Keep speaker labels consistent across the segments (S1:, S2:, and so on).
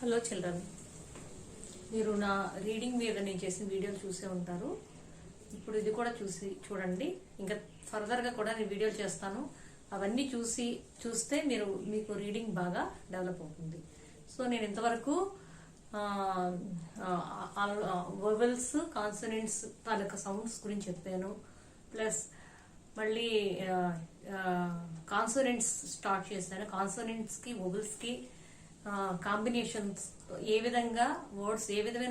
S1: Hello children, మీరు నా reading మీద నేను చేసిన వీడియోలు చూసే ఉంటారు. ఇప్పుడు ఇది కూడా చూడండి. ఇంకా ఫర్దర్గా కూడా నేను వీడియోలు చేస్తాను. అవన్నీ చూస్తే మీకు రీడింగ్ బాగా డెవలప్ అవుతుంది. సో నేను ఇంతవరకు వొవెల్స్, కాన్సనెంట్స్ తాలూకా సౌండ్స్ గురించి చెప్పాను. ప్లస్ మళ్ళీ కాన్సనెంట్స్ స్టార్ట్ చేశాను. కాన్సనెంట్స్కి వొవెల్స్కి కాంబినేషన్స్ ఏ విధమైన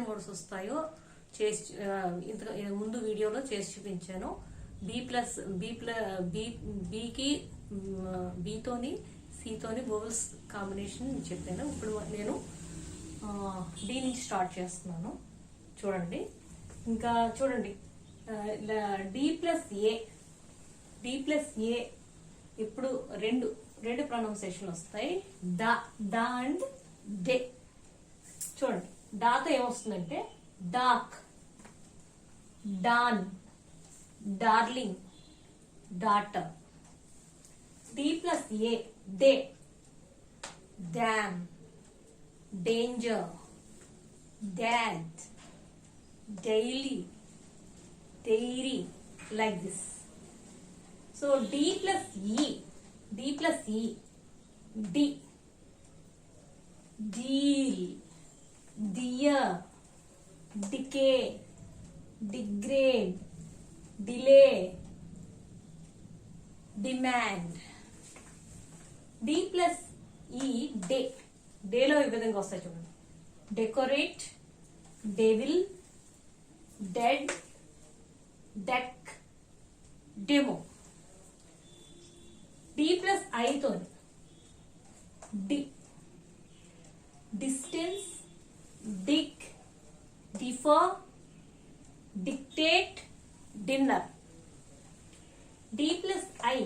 S1: వర్డ్స్ వస్తాయో ముందు వీడియోలో చేసి చూపించాను. బీతోని సితోని వొవెల్స్ కాంబినేషన్ చెప్పాను. ఇప్పుడు నేను డి నుంచి స్టార్ట్ చేస్తున్నాను. చూడండి, ఇంకా చూడండి, డి ప్లస్ ఏ ఇప్పుడు రెండు ప్రొనౌన్సియేషన్ వస్తాయి. దా అండ్ డే. చూడండి, డాతో ఏమొస్తుందంటే dark, dawn, darling, daughter. D plus A డే, dam, danger, dad, daily, dairy, like this. So D plus E, D, deal, dear, decay, degrade, delay, demand. D plus E, day. డేలో ఈ విధంగా వస్తాయి చూడండి. Decorate, devil, dead, deck, demo. D plus ఐతో distance, dick, differ, dictate, dinner. D plus I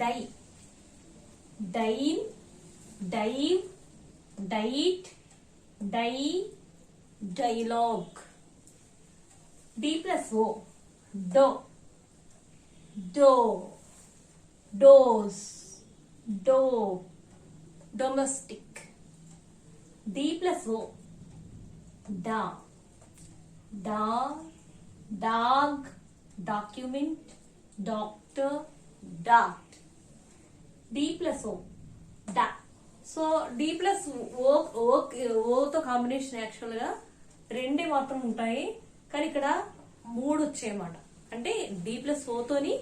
S1: die, dine, dive, diet, die, dialogue. D plus O డో, డో, dose, డో, domestic. D plus O డా, డా, dog, document, doctor, dot. D plus O డా. So D plus ఓతో combination actual గా రెండే మాత్రం ఉంటాయి, కానీ ఇక్కడ 3 వచ్చాయన్నమాట. అంటే డి ప్లస్ ఓతోని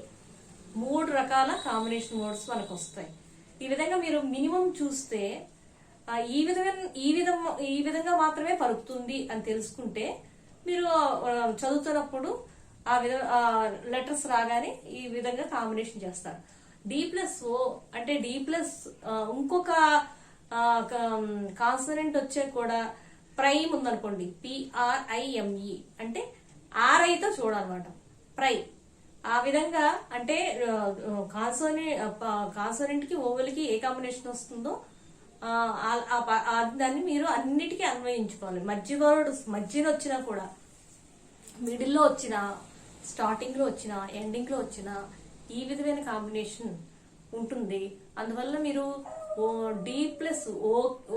S1: 3 రకాల కాంబినేషన్ వర్డ్స్ మనకు వస్తాయి. ఈ విధంగా మీరు మినిమం చూస్తే ఈ విధంగా మాత్రమే పలుకుతుంది అని తెలుసుకుంటే మీరు చదువుతున్నప్పుడు లెటర్స్ రాగానే ఈ విధంగా కాంబినేషన్ చేస్తారు. డి ప్లస్ ఓ అంటే డి ప్లస్ ఇంకొక కాన్సనెంట్ వచ్చే కూడా ప్రైమ్ ఉందనుకోండి, PRIME అంటే ఆర్ఐతో చూడాలన్నమాట. ప్రై ఆ విధంగా అంటే కాన్సోనెంట్ కి ఓవెల్కి ఏ కాంబినేషన్ వస్తుందో దాన్ని మీరు అన్నిటికీ అన్వయించుకోవాలి. మధ్యలో వచ్చినా కూడా, మిడిల్లో వచ్చినా, స్టార్టింగ్ లో వచ్చినా, ఎండింగ్ లో వచ్చినా ఈ విధమైన కాంబినేషన్ ఉంటుంది. అందువల్ల మీరు డి ప్లస్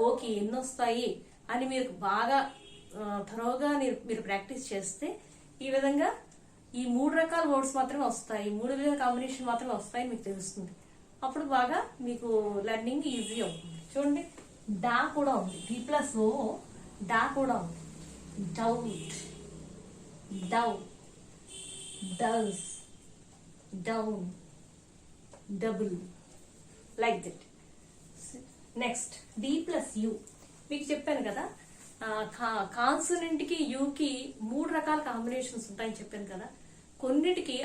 S1: ఓకి ఎన్ని వస్తాయి అని మీరు బాగా థరోగా మీరు ప్రాక్టీస్ చేస్తే ఈ విధంగా ఈ 3 రకాల వర్డ్స్ మాత్రమే వస్తాయి, 3 విధమైన కాంబినేషన్ మాత్రమే వస్తాయి మీకు తెలుస్తుంది. అప్పుడు బాగా మీకు లెర్నింగ్ ఈజీ అవుతుంది. చూడండి, డా కూడా ఉంది, డి ప్లస్ ఓ డా కూడా ఉంది. డౌట్, డౌ, డస్, down, double, like that. Next D plus U. మీకు చెప్పాను కదా, కాన్సనెంట్ కి యుకి 3 రకాల కాంబినేషన్స్ ఉంటాయని చెప్పాను కదా. కొన్నిటికి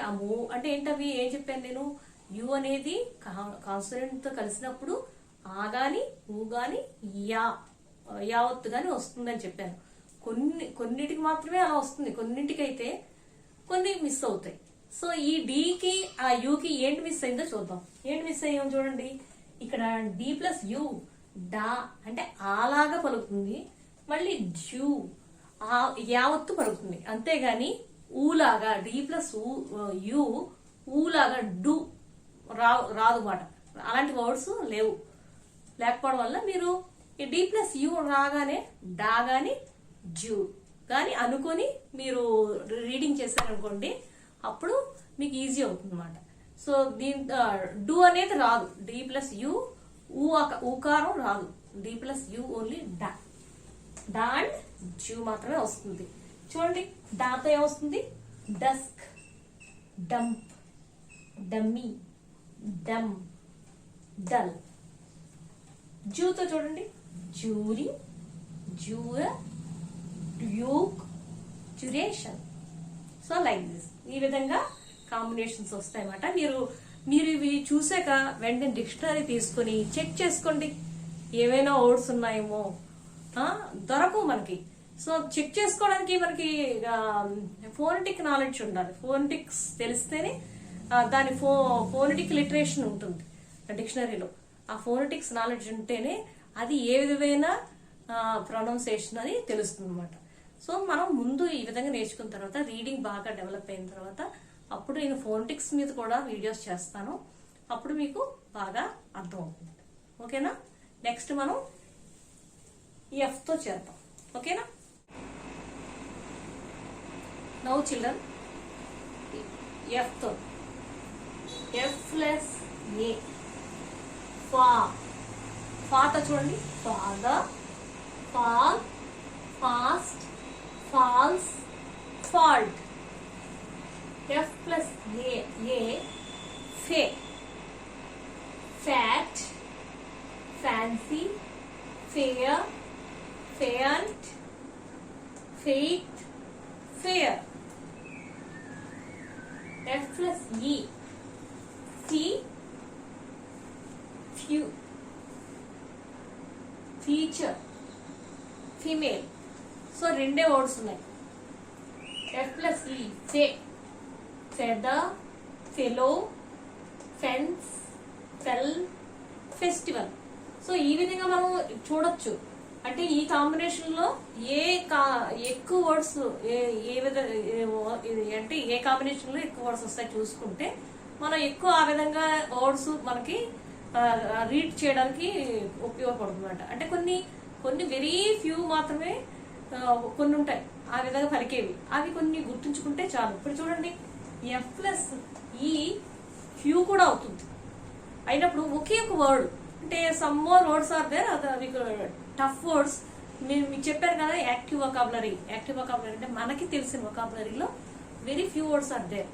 S1: అంటే ఏంటవి ఏం చెప్పాను నేను, యు అనేది కాన్సనెంట్ తో కలిసినప్పుడు ఆ గాని ఊ గాని యావత్తు గాని వస్తుందని చెప్పాను. కొన్నిటికి మాత్రమే అలా వస్తుంది, కొన్నింటికైతే కొన్ని మిస్ అవుతాయి. సో ఈ డికి ఆ యుకి ఏంటి మిస్ అయిందో చూద్దాం. ఏంటి మిస్ అయ్యాం చూడండి. ఇక్కడ డి ప్లస్ యు డా అంటే ఆలాగా పలుకుతుంది, మళ్ళీ జ్యూ యావత్తు పలుకుతుంది. అంతేగాని ఊలాగా డి ప్లస్ యు ఊలాగా డు రాదు మాట. అలాంటి వర్డ్స్ లేకపోవడం వల్ల మీరు ఈ డి ప్లస్ యు రాగానే డా గాని జూ కానీ అనుకొని మీరు రీడింగ్ చేశారనుకోండి, అప్పుడు మీకు ఈజీ అవుతుంది అనమాట. సో దీని డూ అనేది రాదు, డి ప్లస్ యు ఊకారం రాదు, డి ప్లస్ యు ఓన్లీ డా, డా అండ్ జూ మాత్రమే వస్తుంది. చూడండి డాతో ఏమొస్తుంది, dusk, dump, dummy, dumb, dull. జూతో చూడండి, జూరీ, జూర, duke, duration. So like this, ఈ విధంగా కాంబినేషన్స్ వస్తాయన్నమాట. మీరు ఇవి చూసాక వెంటనే డిక్షనరీ తీసుకొని చెక్ చేసుకోండి, ఏవైనా వర్డ్స్ ఉన్నాయేమో. దొరకవు మనకి. సో చెక్ చేసుకోవడానికి మనకి ఫోనెటిక్ నాలెడ్జ్ ఉండాలి. ఫోనెటిక్స్ తెలిస్తేనే దాని ఫోనెటిక్ లిటరేషన్ ఉంటుంది డిక్షనరీలో. ఆ ఫోనెటిక్స్ నాలెడ్జ్ ఉంటేనే అది ఏ విధమైన ప్రొనౌన్సియేషన్ అని తెలుస్తుంది అనమాట. సో మనం ముందు ఈ విధంగా నేర్చుకున్న తర్వాత, రీడింగ్ బాగా డెవలప్ అయిన తర్వాత, అప్పుడు నేను ఫోనెటిక్స్ మీద కూడా వీడియోస్ చేస్తాను. అప్పుడు మీకు బాగా అర్థం అవుతుంది. ఓకేనా? నెక్స్ట్ మనం ఎఫ్ తో చేద్దాం. ఓకేనా? నౌ చిల్డ్రన్, ఎఫ్ తో, ఎఫ్ ప్లస్ ఏ, ఫా. ఫాతో చూడండి, father, fall, fast, falls, fault. F plus A, fe, fat, fancy, fair, faiant, faith, fair. F plus E, see, few, feature, female. So రెండే words ఉన్నాయి. F plus E, fe, feather, fellow, fence, fell, festival. So ఈ విధంగా మనం చూడొచ్చు. అంటే ఈ combination లో ఎక్కువ వర్డ్స్ అంటే ఏ కాంబినేషన్ లో ఎక్కువ వర్డ్స్ వస్తాయి చూసుకుంటే మనం ఎక్కువ ఆ విధంగా వర్డ్స్ మనకి రీడ్ చేయడానికి ఉపయోగపడుతుంది. అంటే కొన్ని వెరీ ఫ్యూ మాత్రమే కొన్ని ఉంటాయి ఆ విధంగా పలికేవి, అవి కొన్ని గుర్తుంచుకుంటే చాలు. ఇప్పుడు చూడండి, ఎఫ్ ప్లస్ ఈ ఫ్యూ కూడా అవుతుంది అయినప్పుడు ఒకే ఒక వర్డ్, అంటే some more words are there, అవి టఫ్ వర్డ్స్. మీకు చెప్పారు కదా, యాక్టివ్ వొకాబులరీ అంటే మనకి తెలిసిన వొకాబులరీలో very few words are there.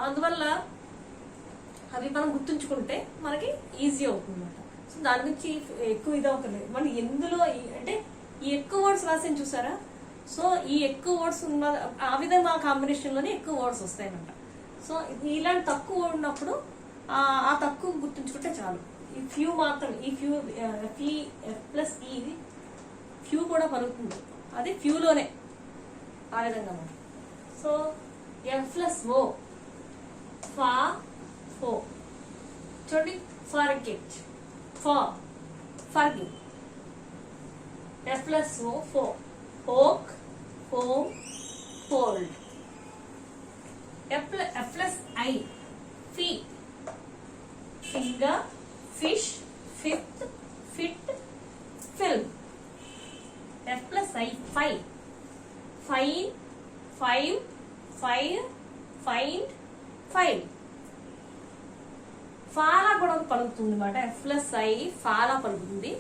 S1: అందువల్ల అవి మనం గుర్తుంచుకుంటే మనకి ఈజీ అవుతుంది అనమాట. సో దాని గురించి ఎక్కువ ఇది అవుతుంది. మనం ఎందులో అంటే ఈ ఎక్కువ వర్డ్స్ రాసిన చూసారా, సో ఈ ఎక్కువ వర్డ్స్ ఉన్న ఆ విధంగా కాంబినేషన్ లోనే ఎక్కువ వర్డ్స్ వస్తాయన్నమాట. సో ఇలాంటి తక్కువ ఉన్నప్పుడు ఆ తక్కువ గుర్తుంచుకుంటే చాలు. ఈ ఫ్యూ మాత్రం, ఈ ఫ్యూ ఎఫ్ ప్లస్ ఇది ఫ్యూ కూడా పలుకుతుంది, అది ఫ్యూలోనే ఆ విధంగా మనం. సో ఎఫ్ ప్లస్ ఓ, ఫా, ఫో. చూడండి, ఫర్గెట్, ఫర్గివ్. ఎఫ్ ప్లస్ ఓ, ఫో, ఓక్, home, fold. F plus I, feet, finger, fish, fifth, fit, film. F plus I, five, fine, five, fire, find, file. ఫాలా కూడా పలుకుతుంది అనమాట. ఎఫ్ ప్లస్ ఐ ఫాలా పలుకుతుంది.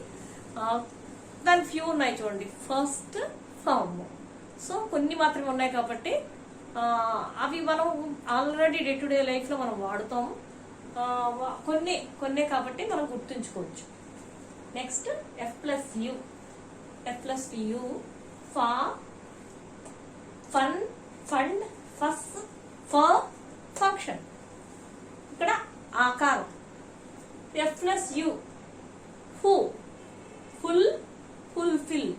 S1: దాని ఫ్యూ ఉన్నాయి చూడండి, ఫస్ట్, ఫామ్. సో కొన్ని మాత్రమే ఉన్నాయి కాబట్టి అవి మనం already day to day life లో మనం వాడుతాము. కొన్ని కాబట్టి మనం గుర్తుంచుకోవచ్చు. నెక్స్ట్ ఎఫ్ ప్లస్ యు, ఫా, ఫన్, ఫండ్, ఫస్, ఫర్, ఫంక్షన్. ఇక్కడ ఆకారం. F plus you, who, full, fulfil.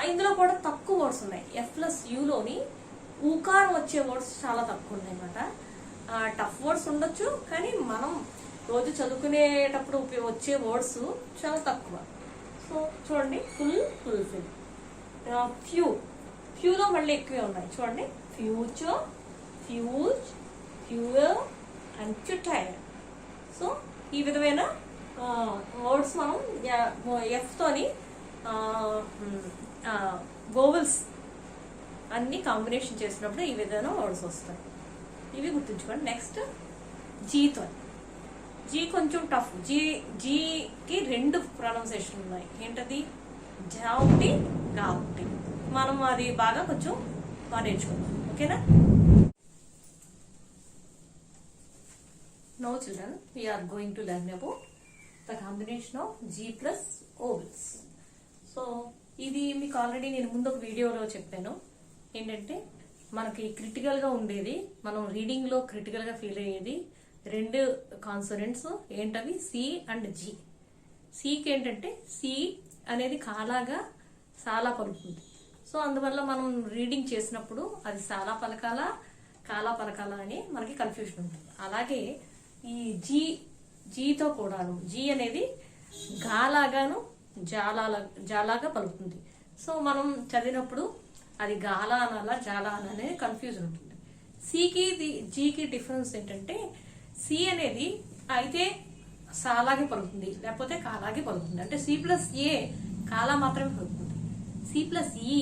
S1: ఇందులో కూడా తక్కువ వర్డ్స్ ఉన్నాయి. ఎఫ్ ప్లస్ యులోని ఊకారం వచ్చే వర్డ్స్ చాలా తక్కువ ఉన్నాయి అన్నమాట. టఫ్ వర్డ్స్ ఉండొచ్చు, కానీ మనం రోజు చదువుకునేటప్పుడు వచ్చే వర్డ్స్ చాలా తక్కువ. సో చూడండి, ఫుల్, ఫుల్ఫిల్. ఫ్యూలో మళ్ళీ ఎక్కువే ఉన్నాయి చూడండి, ఫ్యూచర్, ఫ్యూజ్, ఫ్యూయర్ అండ్ ఫ్యూటైర్. సో ఈ విధమైన వర్డ్స్ మనం ఎఫ్ తోని వోవెల్స్ అన్ని కాంబినేషన్ చేసినప్పుడు ఈ విధంగా వర్డ్స్ వస్తాయి. ఇవి గుర్తుంచుకోండి. నెక్స్ట్ జీతో, జీ కొంచెం టఫ్. జీకి 2 ప్రొనౌన్సియేషన్ ఉన్నాయి. ఏంటది? జా ఒకటి, గా ఒకటి. మనం అది బాగా కొంచెం బాగా నేర్చుకుందాం. ఓకేనా? Now children, we are going to learn about the combination of G plus vowels. So ఇది మీకు ఆల్రెడీ నేను ముందు ఒక వీడియోలో చెప్పాను. ఏంటంటే మనకి క్రిటికల్గా ఉండేది, మనం రీడింగ్లో క్రిటికల్గా ఫీల్ అయ్యేది 2 కాన్సోనెంట్స్. ఏంటవి? C and G. సికి ఏంటంటే సి అనేది కాలాగా సాలా పలుకుతుంది. సో అందువల్ల మనం రీడింగ్ చేసినప్పుడు అది సాలా పలకాలా కాలా పలకాలా అని మనకి కన్ఫ్యూజన్ ఉంటుంది. అలాగే ఈ జీతో కూడాను జీ అనేది గాలాగాను జాలాగా పలుకుతుంది. సో మనం చదివినప్పుడు అది గాలా అనాలా జాలా అనాలనే కన్ఫ్యూజన్ ఉంటుంది. సికి జీకి డిఫరెన్స్ ఏంటంటే సి అనేది అయితే సాలాగే పలుకుతుంది, లేకపోతే కాలాగే పలుకుతుంది. అంటే సి ప్లస్ ఏ కాలా మాత్రమే పలుకుతుంది, సి ప్లస్ ఈ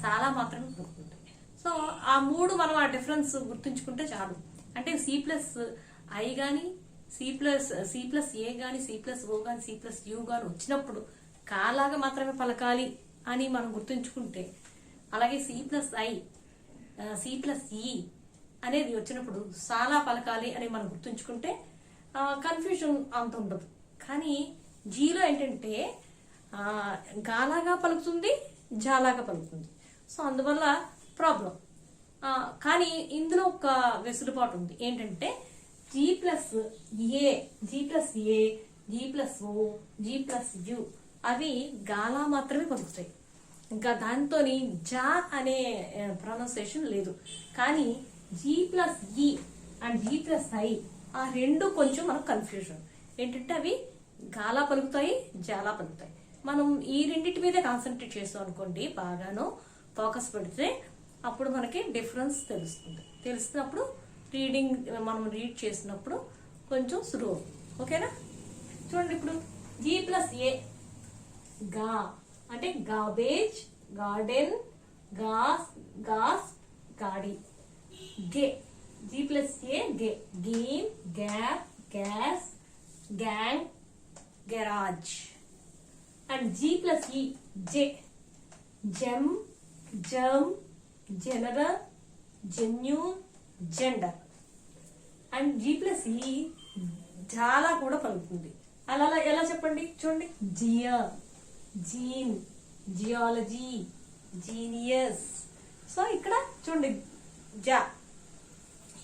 S1: సాలా మాత్రమే పలుకుతుంది. సో ఆ 3 మనం ఆ డిఫరెన్స్ గుర్తుంచుకుంటే చాలు. అంటే సి ప్లస్ ఐ గాని సి ప్లస్ ఏ గాని సి ప్లస్ ఓ గాని సి ప్లస్ యూ గాని వచ్చినప్పుడు కాలాగా మాత్రమే పలకాలి అని మనం గుర్తుంచుకుంటే, అలాగే C plus I C plus E అనేది వచ్చినప్పుడు సాలా పలకాలి అని మనం గుర్తుంచుకుంటే కన్ఫ్యూజన్ అంత ఉండదు. కానీ జీలో ఏంటంటే గాలాగా పలుకుతుంది, జాలాగా పలుకుతుంది. సో అందువల్ల ప్రాబ్లం. కానీ ఇందులో ఒక వెసులుబాటు ఉంది. ఏంటంటే G plus A, G plus A, G plus O, G plus U అవి గాలా మాత్రమే పలుకుతాయి. ఇంకా దాంతో జా అనే ప్రొనౌన్సియేషన్ లేదు. కానీ జీ ప్లస్ ఈ అండ్ జీ ప్లస్ ఐ ఆ 2 కొంచెం మనకు కన్ఫ్యూజన్. ఏంటంటే అవి గాలా పలుకుతాయి, జాలా పలుకుతాయి. మనం ఈ రెండింటి మీదే కాన్సన్ట్రేట్ చేస్తాం అనుకోండి, బాగాను ఫోకస్ పెడితే అప్పుడు మనకి డిఫరెన్స్ తెలుస్తుంది. తెలిసినప్పుడు మనం రీడ్ చేసినప్పుడు కొంచెం సులువు. ఓకేనా? చూడండి, ఇప్పుడు జీ ప్లస్ ఏ గా అంటే గాబేజ్, garden, gas, gaudy. Gay G plus A gay, game, gap, gas, gang, garage. And G plus E jay, gem, gym, general, genuine, gender. And G plus E చాలా కూడా పలుకుతుంది. అలా ఎలా చెప్పండి? చూడండి, gear, gene, geology, genius. So ఇక్కడ చూడండి జా,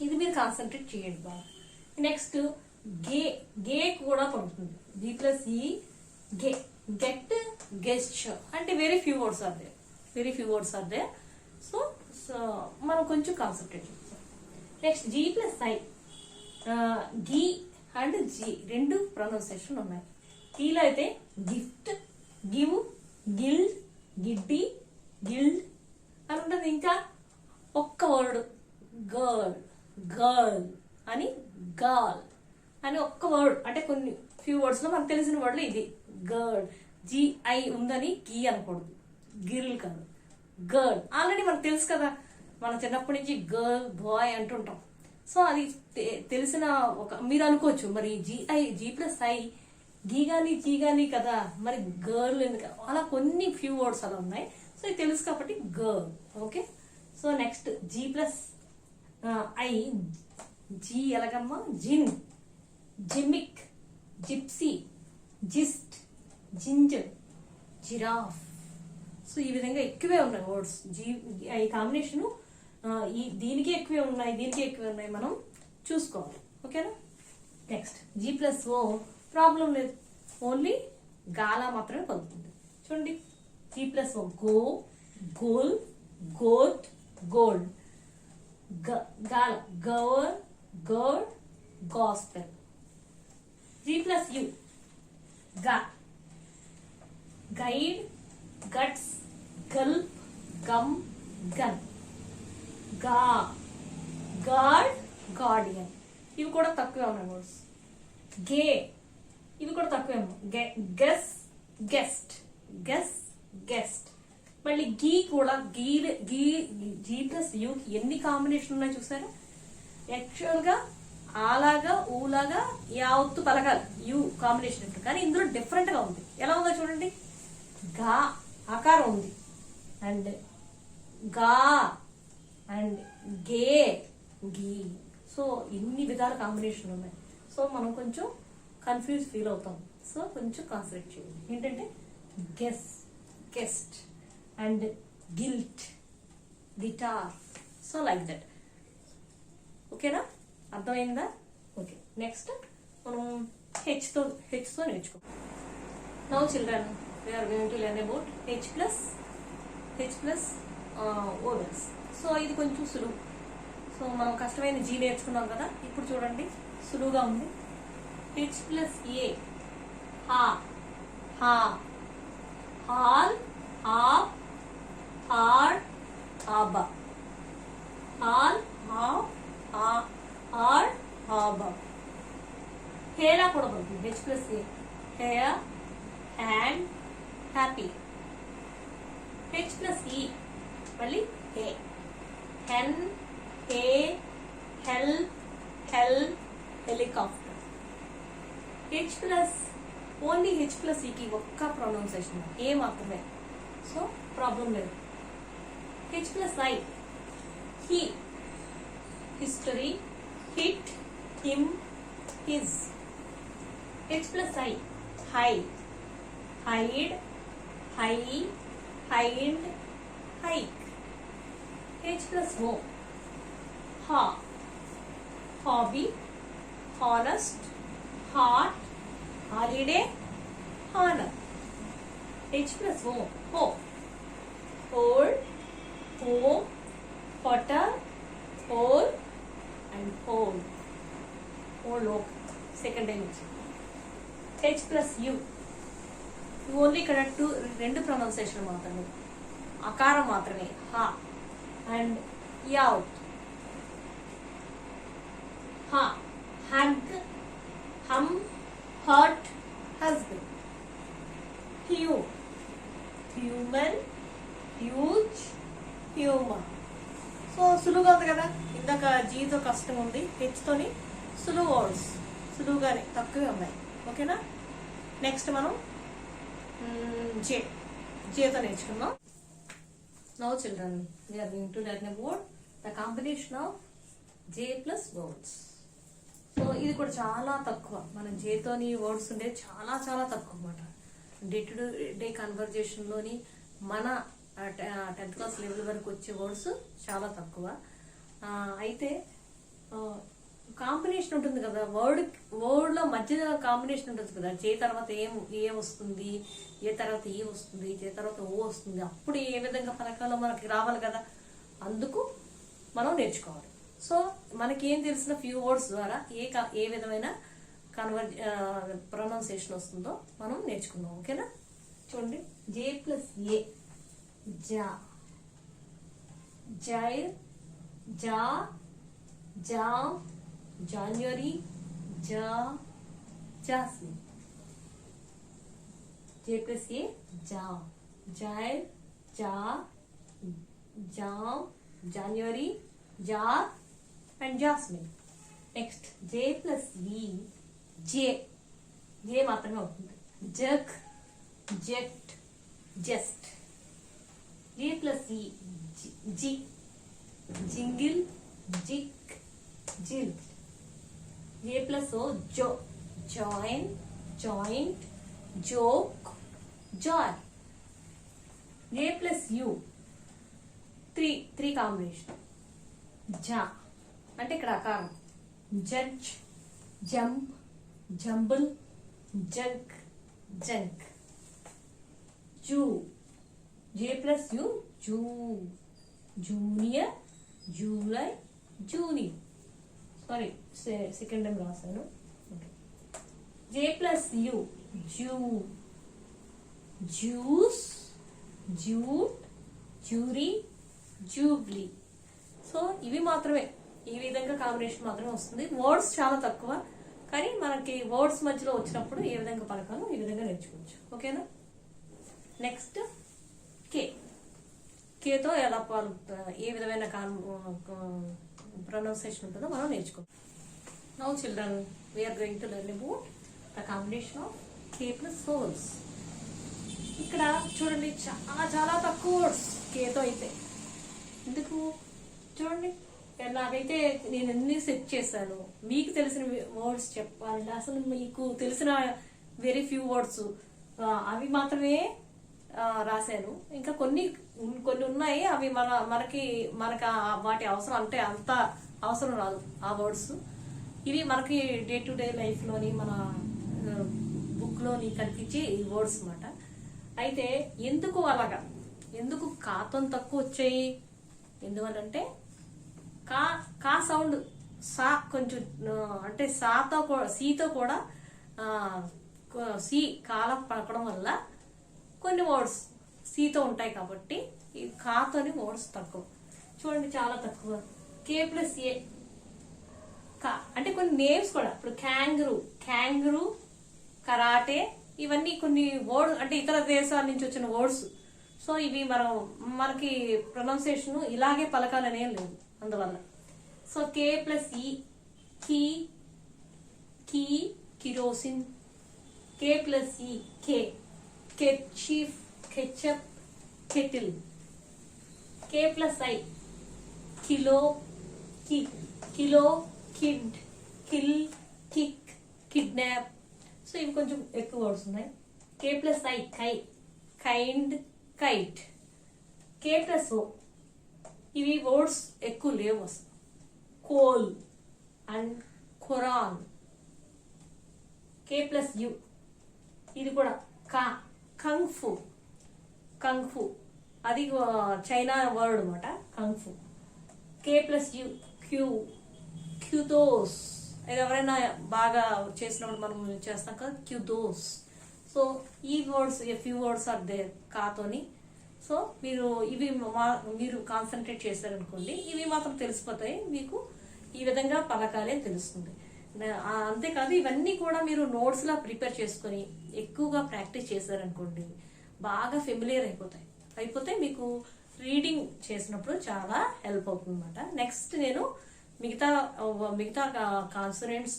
S1: ఇది మీరు కాన్సన్ట్రేట్ చేయండి బాగా. నెక్స్ట్ గే, గే కూడా పలుకుతుంది. జీ ప్లస్ ఈ గే, గెట్, గెస్చర్. అంటే very few words are there. So మనం కొంచెం కాన్సన్ట్రేట్ చేస్తాం. నెక్స్ట్ జీ ప్లస్ ఐ, గీ అండ్ జీ 2 ప్రొనౌన్సియేషన్ ఉన్నాయి. గీలో అయితే gift, give, gild, giddy, gild అని ఉంటుంది. ఇంకా ఒక్క వర్డ్ గర్ల్ అని గాల్ అని ఒక్క వర్డ్, అంటే కొన్ని ఫ్యూ వర్డ్స్ లో మనకు తెలిసిన వర్డ్లు ఇది గర్ల్. జిఐ ఉందని గీ అనకూడదు, గిర్ల్ కాదు, గర్ల్. ఆల్రెడీ మనకు తెలుసు కదా, మన చిన్నప్పటి నుంచి గర్ల్, బాయ్ అంటుంటాం. సో అది తెలిసిన మీరు అనుకోవచ్చు, మరి జీ ప్లస్ ఐ గీ గాని జీ గాని కదా, మరి గర్ల్ ఎందుకు? అలా కొన్ని ఫ్యూ వర్డ్స్ అలా ఉన్నాయి. సో ఇది తెలుసు కాబట్టి girl. Okay. So next G plus I, G ఎలాగమ్మా? Gin, gimmick, gypsy, gist, ginger, giraffe. So ఈ విధంగా ఎక్కువే ఉన్నాయి వర్డ్స్. ఈ కాంబినేషన్ దీనికి ఎక్కువే ఉన్నాయి, మనం చూసుకోవాలి. ఓకేనా? Next G plus O problem లేదు, ఓన్లీ గాలా మాత్రమే పలుకుతుంది. చూడండి, G plus O go, goal, goat, gold. గాల గవర్, గర్డ్, గాస్పెల్. జీ ప్లస్ యు గా, guide, guts, gulp, gum, gun. గా, గార్డ్, గార్డియన్. ఇవి కూడా తక్కువే ఉన్నాయి వర్డ్స్. గే, ఇవి కూడా తక్కువేమో. Guess, guest, guess, guest. మళ్ళీ గీ కూడా జీ ప్లస్ యూ ఎన్ని కాంబినేషన్ ఉన్నాయి చూసారా. యాక్చువల్ గా ఆలాగా ఊలాగా యావత్తు పలకాలి యూ కాంబినేషన్ ఉంటుంది, కానీ ఇందులో డిఫరెంట్ గా ఉంది. ఎలా ఉందో చూడండి. గా ఆకారం ఉంది, అండ్ గా అండ్ గే గీ. సో ఇన్ని విధాల కాంబినేషన్ ఉన్నాయి. సో మనం కొంచెం కన్ఫ్యూజ్ ఫీల్ అవుతాం. సో కొంచెం కాన్సన్ట్రేట్ చేయండి. ఏంటంటే guess, guest and guilt, guitar. So like that. ఓకేనా, అర్థమైందా? ఓకే, నెక్స్ట్ మనం హెచ్తో నేర్చుకో. Now children, we are going to learn about H plus vowels. So ఇది కొంచెం సులువు. సో మనం కష్టమైన జీ నేర్చుకున్నాం కదా, ఇప్పుడు చూడండి సులువుగా ఉంది. H plus A, హా, హా, హాల్, హాఫ్, హార్డ్, హాబ, హాల్, హాఫ్, హార్డ్, హాబ. హేలా కూడా పడుతుంది. H plus A, hair, hand, happy. H plus E, మళ్ళీ హే, హెన్, హే, help, help, helicopter. H plus, only H plus E కి ఒక్క ప్రొనౌన్సియేషన్, ఏ మాత్రమే. సో ప్రాబ్లం లేదు. H plus I, he, history, hit, him, his. H plus I, high, hide, high, hind, hike. H plus O, ha, hobby, honest, heart, holiday, honor. H plus O, ho, hold, home, potter, hole and hole. Hole, second language. H plus U, only ఇక్కడ రెండు pronunciation మాత్రమే, అకారం మాత్రమే. హా and యౌట్. హా, hug, hum, hurt, husband. Hue, human, huge, human. So సులువుగా ఉంది కదా. ఇందాక జీతో కష్టం ఉంది, హెచ్తోని సులువు వర్డ్స్, సులువుగానే తక్కువే ఉన్నాయి. ఓకేనా, నెక్స్ట్ మనం జేతో నేర్చుకుందాం. Now children, we are going to learn about the combination of J plus words. So ఇది కూడా చాలా తక్కువ. మనం జేతోని వర్డ్స్ ఉండేది చాలా చాలా తక్కువ అన్నమాట. డే టు డే కన్వర్జేషన్ లోని మన 10th క్లాస్ లెవెల్ వరకు వచ్చే వర్డ్స్ చాలా తక్కువ. అయితే కాంబినేషన్ ఉంటుంది కదా, వర్డ్ లో మధ్య కాంబినేషన్ ఉంటుంది కదా. జే తర్వాత ఏ వస్తుంది, ఏ తర్వాత ఏ వస్తుంది, జే తర్వాత ఓ వస్తుంది. అప్పుడు ఏ విధంగా పలకాలో మనకి రావాలి కదా, అందుకు మనం నేర్చుకోవాలి. సో మనకి ఏం తెలిసిన ఫ్యూ వర్డ్స్ ద్వారా ఏ విధమైన ప్రొనౌన్సియేషన్ వస్తుందో మనం నేర్చుకుందాం. ఓకేనా, చూడండి. జే ప్లస్ ఏ, జా, జైర్, జా, జామ్, జాన్యువరి, జా, jasmine. J plus A, ja, jail, ja, jam, January, jar and jasmine. Next, J plus E, J మాత్రమే అవుతుంది. Jug, jet, jest. J plus E, G, jingle, jig, jill. J plus O, jo, join, joint, joke, joy. J plus U, three combination. జా అంటే ఇక్కడ అకారం. Judge, jump, jumble, junk, junk. జూ, J plus U, జూ, junior, July, junior. Sorry, second time రాశాను. J plus U, జూ, juice, jute, jury, jubilee. So ఇవి మాత్రమే, ఈ విధంగా కాంబినేషన్ మాత్రమే వస్తుంది. వర్డ్స్ చాలా తక్కువ, కానీ మనకి వర్డ్స్ మధ్యలో వచ్చినప్పుడు ఏ విధంగా పలకాలో ఈ విధంగా నేర్చుకోవచ్చు. ఓకేనా. నెక్స్ట్ కే. కేతో ఎలా ఏ విధమైన ప్రొనౌన్సియేషన్ ఉంటుందో మనం నేర్చుకోవచ్చు. Now children we are going to learn about the combination of K plus vowels. ఇక్కడ చూడండి చాలా చాలా తక్కువ వర్డ్స్ కేతో అయితే. ఎందుకు చూడండి, నాకైతే నేను ఎన్ని సెట్ చేశాను. మీకు తెలిసిన వర్డ్స్ చెప్పాలంటే అసలు మీకు తెలిసిన వెరీ ఫ్యూ వర్డ్స్ అవి మాత్రమే రాశాను. ఇంకా కొన్ని ఉన్నాయి, అవి మనకి వాటి అవసరం అంటే అంత అవసరం రాదు ఆ వర్డ్స్. ఇవి మనకి డే టు డే లైఫ్ లోని మన బుక్ లోని కనిపించే ఈ వర్డ్స్ అన్నమాట. అయితే ఎందుకు అలాగా, ఎందుకు కాతం తక్కువ వచ్చాయి? ఎందువల్లంటే కా సౌండ్ సా కొంచెం అంటే సీతో కూడా సి కాల పలకడం వల్ల కొన్ని వర్డ్స్ సీతో ఉంటాయి కాబట్టి ఈ కాతోని వర్డ్స్ తక్కువ. చూడండి చాలా తక్కువ. కే ప్లస్ ఏ కా అంటే కొన్ని నేమ్స్ కూడా, ఇప్పుడు క్యాంగరూ, కరాటే, ఇవన్నీ కొన్ని వర్డ్ అంటే ఇతర దేశాల నుంచి వచ్చిన వర్డ్స్. సో ఇవి మనకి ప్రొనౌన్సియేషన్ ఇలాగే పలకాలనే లేదు అందువల్ల. So K plus E key kerosene. K plus E kerchief, ketchup, kettle. K plus I kilo, kid, kill, kick, kidnap. So ఇవి కొంచెం ఎక్కువ వర్డ్స్ ఉన్నాయి. K plus I kind, kite. K plus O ఇవి words ఎక్కువ లేవు అసలు. Coal and Quran. K plus U ఇది కూడా కంగ్ఫు అది చైనా వర్డ్ అనమాట కంగ్ఫు. కే ప్లస్ యు క్యూదోస్ ఇది ఎవరైనా బాగా చేసినప్పుడు మనం చేస్తాం కదా, క్యూదోస్. సో ఈ words few words are there కాతోని. సో మీరు కాన్సన్ట్రేట్ చేశారనుకోండి, ఇవి మాత్రం తెలిసిపోతాయి మీకు. ఈ విధంగా పలకాలే తెలుస్తుంది. అంతేకాదు ఇవన్నీ కూడా మీరు నోట్స్ లా ప్రిపేర్ చేసుకొని ఎక్కువగా ప్రాక్టీస్ చేశారనుకోండి, బాగా ఫెమిలియర్ అయిపోతే మీకు రీడింగ్ చేసినప్పుడు చాలా హెల్ప్ అవుతుంది అనమాట. నెక్స్ట్ నేను మిగతా కాన్సనెంట్స్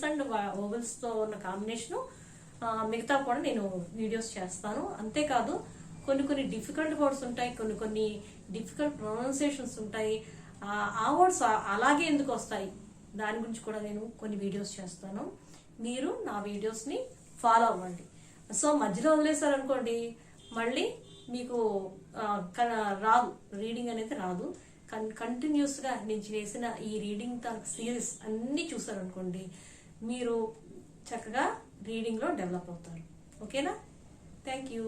S1: అండ్ వోవెల్స్ తో ఉన్న కాంబినేషన్ మిగతా కూడా నేను వీడియోస్ చేస్తాను. అంతేకాదు కొన్ని డిఫికల్ట్ వర్డ్స్ ఉంటాయి, కొన్ని డిఫికల్ట్ ప్రొనౌన్సియేషన్స్ ఉంటాయి. ఆ వర్డ్స్ అలాగే ఎందుకు వస్తాయి దాని గురించి కూడా నేను కొన్ని వీడియోస్ చేస్తాను. మీరు నా వీడియోస్ ని ఫాలో అవ్వండి. సో మధ్యలో వదిలేశారనుకోండి మళ్ళీ మీకు రాదు, రీడింగ్ అనేది రాదు. కంటిన్యూస్ గా నేను చేసిన ఈ రీడింగ్ సిరీస్ అన్ని చూసారనుకోండి, మీరు చక్కగా రీడింగ్ లో డెవలప్ అవుతారు. ఓకేనా. Thank you.